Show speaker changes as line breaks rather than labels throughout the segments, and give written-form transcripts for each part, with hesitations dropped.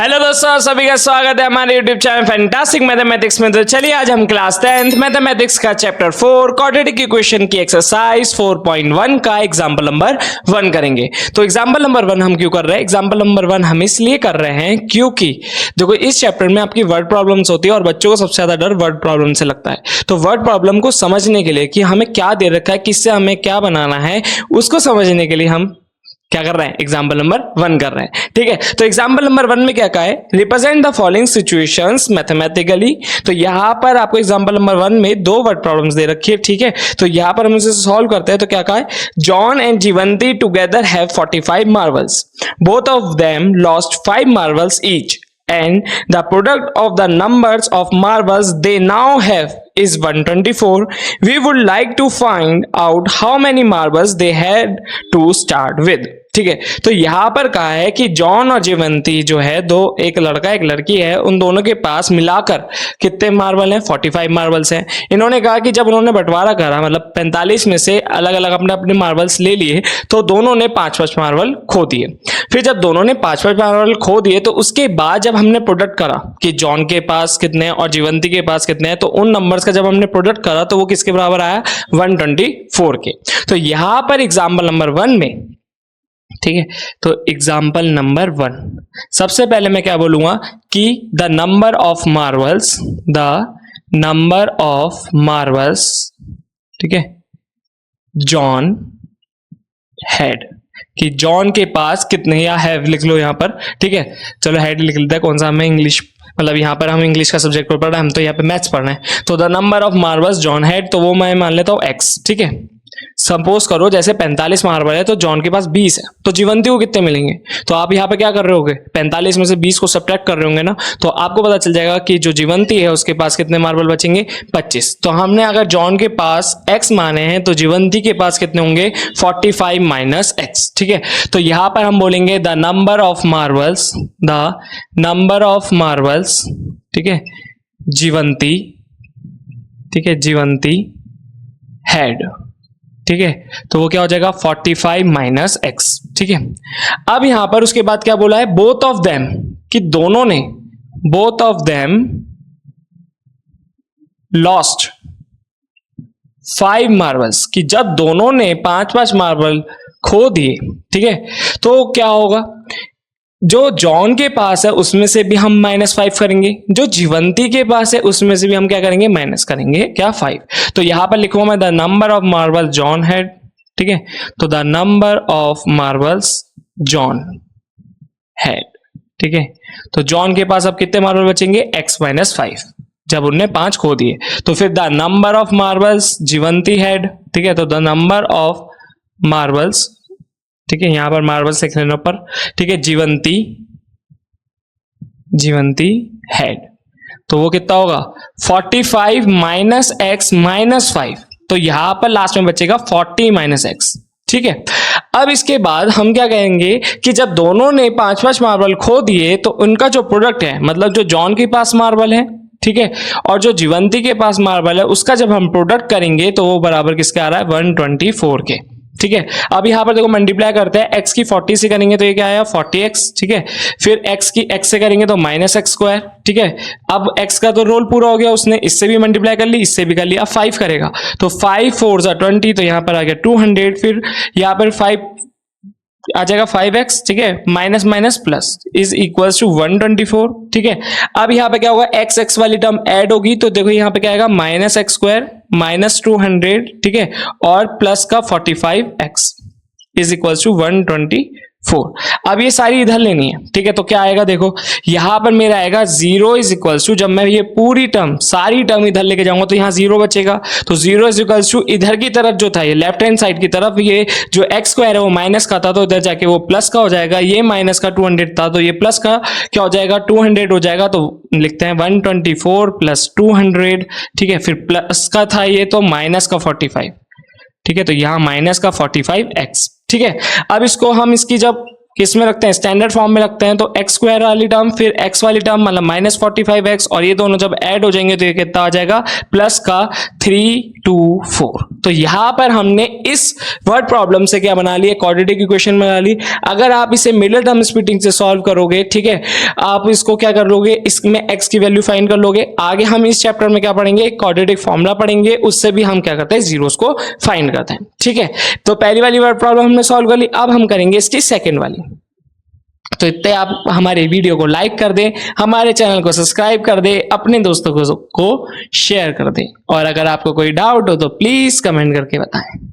Hello दोस्तों, सभी का स्वागत है हमारे यूट्यूब चैनल फैंटास्टिक मैथमेटिक्स में। तो चलिए आज हम क्लास 10th मैथमेटिक्स का चैप्टर 4 क्वाड्रेटिक इक्वेशन की एक्सरसाइज 4.1 का एग्जांपल नंबर 1 करेंगे। तो एग्जांपल नंबर 1 हम क्यों कर रहे हैं? एग्जांपल नंबर 1 हम इसलिए कर रहे हैं क्योंकि देखो इस चैप्टर में आपकी वर्ड प्रॉब्लम्स होती है और बच्चों को सबसे ज्यादा डर वर्ड प्रॉब्लम से लगता है। तो वर्ड प्रॉब्लम को समझने के लिए कि हमें क्या दे रखा है, किससे हमें क्या बनाना है, उसको समझने के लिए हम क्या कर रहे हैं? एग्जाम्पल नंबर 1 कर रहे हैं। ठीक है, तो एग्जाम्पल नंबर 1 में क्या कहा है? Represent the following situations mathematically. तो यहां पर आपको एग्जाम्पल नंबर 1 में 2 वर्ड प्रॉब्लम्स दे रखी है। ठीक है, तो यहां पर हम इसे सॉल्व करते हैं। तो क्या कहा है? John and Jivanti together have 45 marbles, both of them lost 5 marbles each, and the product of the numbers of marbles they now have is 124. We would like to find out how many marbles they had to start with. ठीक है, तो यहां पर कहा है कि John और जीवंती जो है दो, एक लड़का एक लड़की है, उन दोनों के पास मिलाकर कितने मार्बल हैं? 45 मार्बल्स हैं। इन्होंने कहा कि जब उन्होंने बंटवारा करा, मतलब 45 में से अलग अलग अपने अपने मार्बल्स ले लिए, तो दोनों ने 5-5 मार्बल खो दिए। फिर जब दोनों ने 5-5 मार्बल खो दिए, तो उसके बाद जब हमने प्रोडक्ट करा कि जॉन के पास कितने हैं और जीवंती के पास कितने हैं, तो उन नंबर्स का जब हमने प्रोडक्ट करा तो वो किसके बराबर आया? 124 के। तो यहां पर एग्जाम्पल नंबर 1 में, ठीक है, तो एग्जाम्पल नंबर 1 सबसे पहले मैं क्या बोलूंगा कि द नंबर ऑफ मार्बल्स, ठीक है, जॉन हैड, कि जॉन के पास कितने, या हैव लिख लो यहां पर। ठीक है, चलो हैड लिख लेते हैं। कौन सा? हमें इंग्लिश, मतलब यहां पर हम इंग्लिश का सब्जेक्ट पढ़ रहे हैं, हम तो यहाँ पे मैथ्स पढ़ रहे हैं। तो the number of marbles John had, तो वो मैं मान लेता हूँ x। ठीक है, सपोज करो जैसे 45 मार्बल है तो जॉन के पास 20 है, तो जीवंती को कितने मिलेंगे? तो आप यहाँ पे क्या कर रहे होगे? 45 में से 20 को सब्ट्रैक्ट कर रहे होंगे ना, तो आपको पता चल जाएगा कि जो जीवंती है उसके पास कितने मार्बल बचेंगे? 25। तो हमने अगर जॉन के पास x माने हैं तो जीवंती के पास कितने होंगे? 45 माइनस x। ठीक है, तो यहां पर हम बोलेंगे द नंबर ऑफ मार्बल्स, ठीक है, जीवंती, ठीक है, जीवंती हैड। ठीक है, तो वो क्या हो जाएगा? 45 माइनस x। ठीक है, अब यहां पर उसके बाद क्या बोला है? बोथ ऑफ देम, कि दोनों ने, both of them lost 5 marbles, कि जब दोनों ने 5-5 मार्बल खो दिए, ठीक है, तो क्या होगा? जो जॉन के पास है उसमें से भी हम -5 करेंगे, जो जीवंती के पास है उसमें से भी हम क्या करेंगे? माइनस करेंगे, क्या? 5। तो यहां पर लिखूंगा मैं the number of marble John had. ठीक है, तो the number of marbles John had. ठीक है, तो जॉन के पास अब कितने मार्बल बचेंगे? x माइनस 5, जब उनने 5 खो दिए। तो फिर the number of marbles Jivanti had. ठीक है, तो द नंबर ऑफ मार्बल्स, ठीक है, यहां पर मार्बल्स लिख लेने पर, ठीक है, जीवंती हैड, तो वो कितना होगा? 45 माइनस x माइनस 5। तो यहां पर लास्ट में बचेगा 40 माइनस x। ठीक है, अब इसके बाद हम क्या कहेंगे कि जब दोनों ने 5-5 मार्बल खो दिए तो उनका जो प्रोडक्ट है, मतलब जो जॉन के पास मार्बल है, ठीक है, और जो जीवंती के पास मार्बल है, उसका जब हम प्रोडक्ट करेंगे तो वो बराबर किसके आ रहा है? 124 के। ठीक है, अब यहां पर देखो मल्टीप्लाई करते हैं, x की 40 से करेंगे तो ये क्या आया? 40x। ठीक है, फिर x की x से करेंगे तो माइनस एक्स स्क्वायर। ठीक है, अब x का तो रोल पूरा हो गया, उसने इससे भी मल्टीप्लाई कर ली, इससे भी कर लिया, 5 करेगा तो 5 4 जा 20, तो यहां पर आ गया 200। फिर यहां पर 5 आ जाएगा 5x। ठीक है, minus minus plus is equals to 124। ठीक है, अब यहाँ पे क्या होगा? x वाली टर्म ऐड होगी, तो देखो यहाँ पे क्या आएगा? माइनस एक्स स्क्वायर माइनस 200, ठीक है, और प्लस का 45x इज इक्वल्स टू 124। अब ये सारी इधर लेनी है। ठीक है, तो क्या आएगा? देखो यहां पर मेरा आएगा 0 इज इक्वल्स टू, जब मैं ये पूरी टर्म, सारी टर्म इधर लेके जाऊंगा तो यहाँ 0 बचेगा, तो 0 इज इक्वल्स टू इधर की तरफ जो था, ये लेफ्ट हैंड साइड की तरफ, ये जो x स्क्वायर है वो माइनस का था तो इधर जाके वो प्लस का हो जाएगा, ये माइनस का 200 था तो ये प्लस का क्या हो जाएगा? 200 हो जाएगा। तो लिखते हैं 124 प्लस 200। ठीक है, फिर प्लस का था ये तो माइनस का 45। ठीक है, तो यहाँ माइनस का 45x। ठीक है, अब इसको हम इसकी जब किस में रखते हैं, स्टैंडर्ड फॉर्म में रखते हैं, तो एक्स स्क्वायर वाली टर्म फिर एक्स वाली टर्म मतलब -45x और ये दोनों जब ऐड हो जाएंगे तो ये कितना आ जाएगा प्लस का 324। तो यहां पर हमने इस वर्ड प्रॉब्लम से क्या बना लिया, क्वाड्रेटिक इक्वेशन बना ली। अगर आप इसे मिडिल टर्म स्प्लिटिंग से सॉल्व करोगे, ठीक है, आप इसको क्या कर लोगे, इसमें x की वैल्यू फाइंड कर लोगे। आगे हम इस चैप्टर में क्या पढ़ेंगे, क्वाड्रेटिक फॉर्मूला पढ़ेंगे, उससे भी हम क्या करते हैं, जीरोस को फाइंड करते हैं। ठीक है, तो पहली वाली वर्ड प्रॉब्लम हमने सॉल्व कर ली। अब हम करेंगे इसकी सेकेंड वाली। तो इतने आप हमारे वीडियो को लाइक कर दें, हमारे चैनल को सब्सक्राइब कर दें, अपने दोस्तों को शेयर कर दें, और अगर आपको कोई डाउट हो तो प्लीज कमेंट करके बताएं।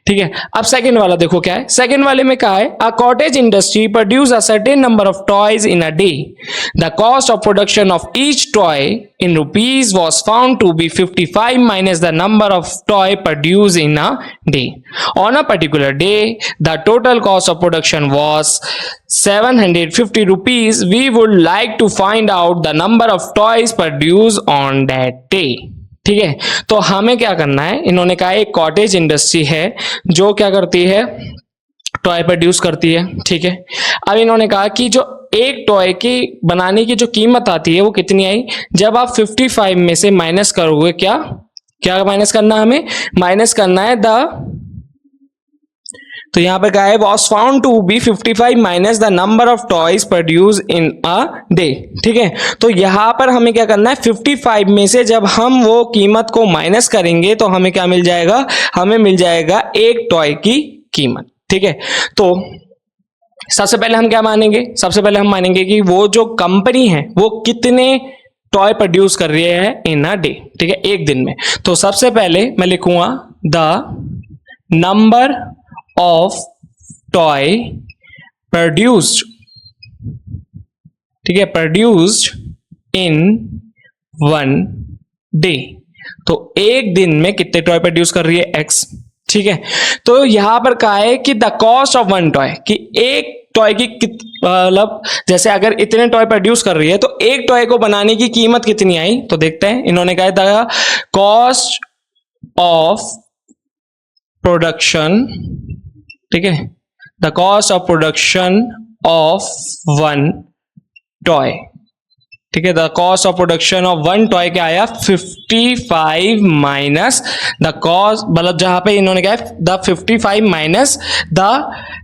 ठीक है, अब सेकंड वाला देखो क्या है। सेकंड वाले में क्या है, a cottage industry produce a certain number of toys in a day. The cost of production of each toy in rupees was found to be 55 minus the number of toy produced in a day. On a particular day, the total cost of production was 750 rupees. We would like to find out the number of toys produced on that day. ठीक है, तो हमें क्या करना है, इन्होंने कहा एक कॉटेज इंडस्ट्री है जो क्या करती है, टॉय प्रोड्यूस करती है। ठीक है, अब इन्होंने कहा कि जो एक टॉय की बनाने की जो कीमत आती है वो कितनी आई, जब आप 55 में से माइनस करोगे, क्या क्या माइनस करना है, हमें माइनस करना है तो यहां पर क्या है, was found to be 55 minus the number of toys produce in a day. ठीक है, तो यहां पर हमें क्या करना है, 55 में से जब हम वो कीमत को माइनस करेंगे तो हमें क्या मिल जाएगा, हमें मिल जाएगा एक टॉय की कीमत। ठीक है, तो सबसे पहले हम क्या मानेंगे, सबसे पहले हम मानेंगे कि वो जो कंपनी है वो कितने टॉय प्रोड्यूस कर रही है इन अ डे। ठीक है, एक दिन में। तो सबसे पहले मैं लिखूंगा the number of toy produced, ठीक है, प्रोड्यूस्ड इन वन डे। तो एक दिन में कितने टॉय प्रोड्यूस कर रही है, एक्स। ठीक है, तो यहां पर कहा है कि the cost of one toy, कि एक टॉय की मतलब जैसे अगर इतने टॉय प्रोड्यूस कर रही है तो एक टॉय को बनाने की कीमत कितनी आई, तो देखते हैं। इन्होंने कहा द कॉस्ट ऑफ प्रोडक्शन, ठीक है, the cost of production of one toy. ठीक है, the cost of production of one toy क्या आया, 55 माइनस द कॉस्ट, मतलब जहां पे इन्होंने कहा the 55 minus the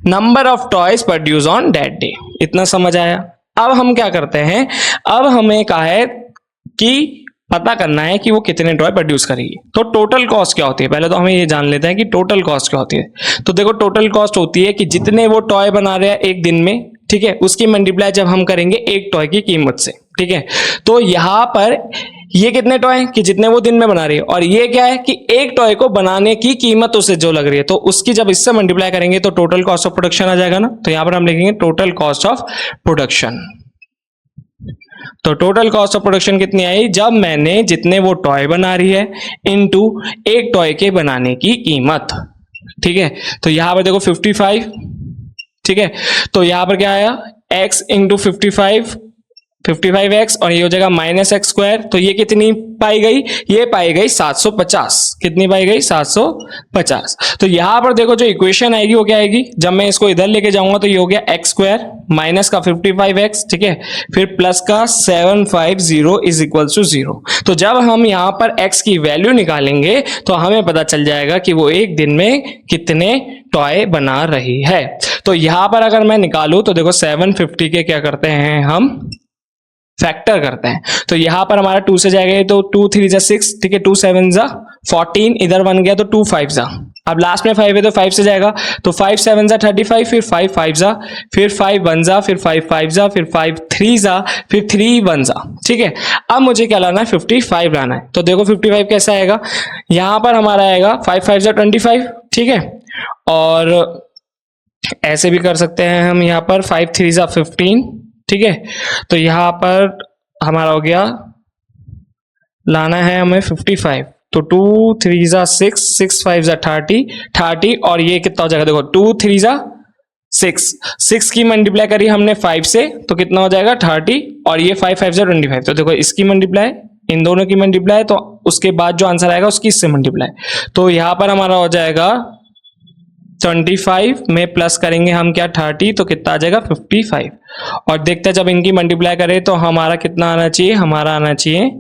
number of toys produce on that day. इतना समझ आया। अब हम क्या करते हैं, अब हमें कहा है कि पता करना है कि वो कितने टॉय प्रोड्यूस करेगी। तो टोटल कॉस्ट क्या होती है, पहले तो हमें ये जान लेते हैं कि टोटल कॉस्ट क्या होती है। तो देखो टोटल कॉस्ट होती है कि जितने वो टॉय बना रहे हैं एक दिन में, ठीक है, उसकी मल्टीप्लाई जब हम करेंगे एक टॉय की कीमत से। ठीक है, तो यहां पर ये कितने टॉय कि जितने वो दिन में बना रही है, और ये क्या है कि एक टॉय को बनाने की कीमत उसे जो लग रही है, तो उसकी जब इससे मल्टीप्लाई करेंगे तो टोटल कॉस्ट ऑफ प्रोडक्शन आ जाएगा ना। तो यहां पर हम लिखेंगे टोटल कॉस्ट ऑफ प्रोडक्शन। तो टोटल कॉस्ट ऑफ प्रोडक्शन कितनी आई, जब मैंने जितने वो टॉय बना रही है इनटू एक टॉय के बनाने की कीमत। ठीक है, तो यहां पर देखो 55, ठीक है, तो यहां पर क्या आया, x इंटू 55x और ये हो जाएगा माइनस एक्स स्क्वायर। तो ये कितनी पाई गई, ये पाई गई 750। कितनी पाई गई, 750। तो यहां पर देखो जो इक्वेशन आएगी वो क्या आएगी, जब मैं इसको इधर लेके जाऊंगा तो ये हो गया एक्स स्क्वायर माइनस का 55x, ठीक है, फिर प्लस का 750 इज इक्वल टू 0। तो जब हम यहां पर x की वैल्यू निकालेंगे तो हमें पता चल जाएगा कि वो एक दिन में कितने टॉय बना रही है। तो यहां पर अगर मैं निकालूं तो देखो 750 के क्या करते हैं, हम फैक्टर करते हैं। तो यहां पर हमारा 2 से जाएगा तो 2 3 जा 6, ठीक है, 2 7 जा 14, इधर 1 गया तो 2 5 जा, अब लास्ट में 5 है तो 5 से जाएगा, तो 5 7 जा 35, फिर 5 5 जा, फिर 5 1 जा, फिर 5 5 जा, फिर 5 3 जा, फिर 3 1 जा। ठीक है, अब मुझे क्या लाना है, 55 लाना है। तो देखो 55 कैसा आएगा, यहां पर हमारा आएगा 5 5 जा 25, ठीक है, और ऐसे भी कर सकते हैं हम, यहाँ पर 5 3 जा 15, ठीक है, तो यहां पर हमारा हो गया, लाना है हमें 55, तो 2 3 जा 6, 6 5 जा 30, और ये कितना हो जाएगा, देखो 2 3 जा 6 की मल्टीप्लाई करी हमने 5 से तो कितना हो जाएगा 30, और ये 5 5 जा 25। तो देखो इसकी मल्टीप्लाई, इन दोनों की मल्टीप्लाई, तो उसके बाद जो आंसर आएगा उसकी इससे मल्टीप्लाई, तो यहां पर हमारा हो जाएगा 25 में प्लस करेंगे हम क्या 30, तो कितना आ जाएगा 55। और देखते हैं जब इनकी मल्टीप्लाई करें तो हमारा कितना आना चाहिए, हमारा आना चाहिए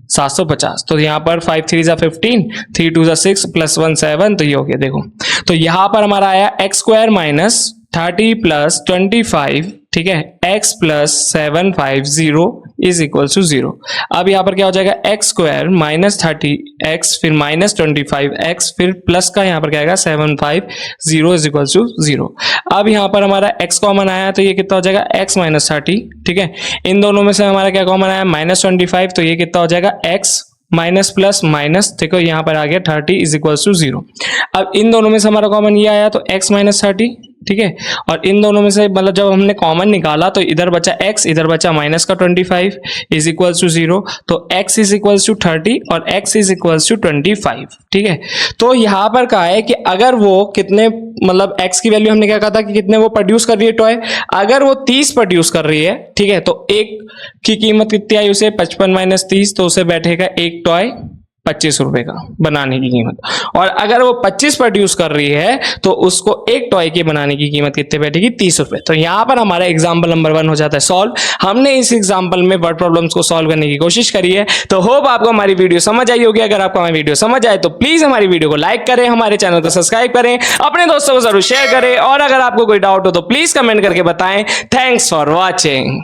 750। तो यहाँ पर 5 3 जा 15, 3 2 जा 6 प्लस 1 7, तो ये हो गया। देखो तो यहाँ पर हमारा आया एक्स स्क्वायर माइनस 30 प्लस 25, ठीक है, x plus 750 is equal to 0। अब यहाँ पर क्या हो जाएगा, एक्स स्क्वायर माइनस 30x फिर माइनस 25x फिर प्लस का यहाँ पर क्या आएगा 750 इज इक्वल टू 0। अब यहाँ पर हमारा x कॉमन आया तो ये कितना हो जाएगा x माइनस 30, ठीक है। इन दोनों में से हमारा क्या कॉमन आया माइनस 25, तो ये कितना हो जाएगा x माइनस प्लस माइनस, देखो यहाँ पर आ गया 30 इज इक्वल टू 0। अब इन दोनों में से हमारा कॉमन ये आया तो x माइनस 30, ठीक है। और इन दोनों में से मतलब जब हमने कॉमन निकाला तो इधर बचा x, इधर बचा माइनस का 25 इज इक्वल टू 0। तो x इज इक्वल टू 30 और x इज इक्वल टू 25, ठीक है। तो यहाँ पर कहा है कि अगर वो कितने मतलब x की वैल्यू हमने क्या कहा था कि कितने वो प्रोड्यूस कर रही है टॉय, अगर वो 30 प्रोड्यूस कर रही है, ठीक है, तो एक की कीमत कितनी आई उसे 55 माइनस 30, तो उसे बैठेगा एक टॉय 25 रुपए का बनाने की कीमत। और अगर वो 25 प्रोड्यूस कर रही है तो उसको एक टॉय के बनाने की कीमत कितने बैठेगी 30 रुपए। तो यहाँ पर हमारा एग्जाम्पल नंबर 1 हो जाता है सॉल्व। हमने इस एग्जाम्पल में वर्ड प्रॉब्लम्स को सॉल्व करने की कोशिश करी है। तो होप आपको हमारी वीडियो समझ आई होगी। अगर आपको हमारी वीडियो समझ आए तो प्लीज हमारी वीडियो को लाइक करें, हमारे चैनल को सब्सक्राइब करें, अपने दोस्तों को जरूर शेयर करें और अगर आपको कोई डाउट हो तो प्लीज कमेंट करके बताएं। Thanks for watching.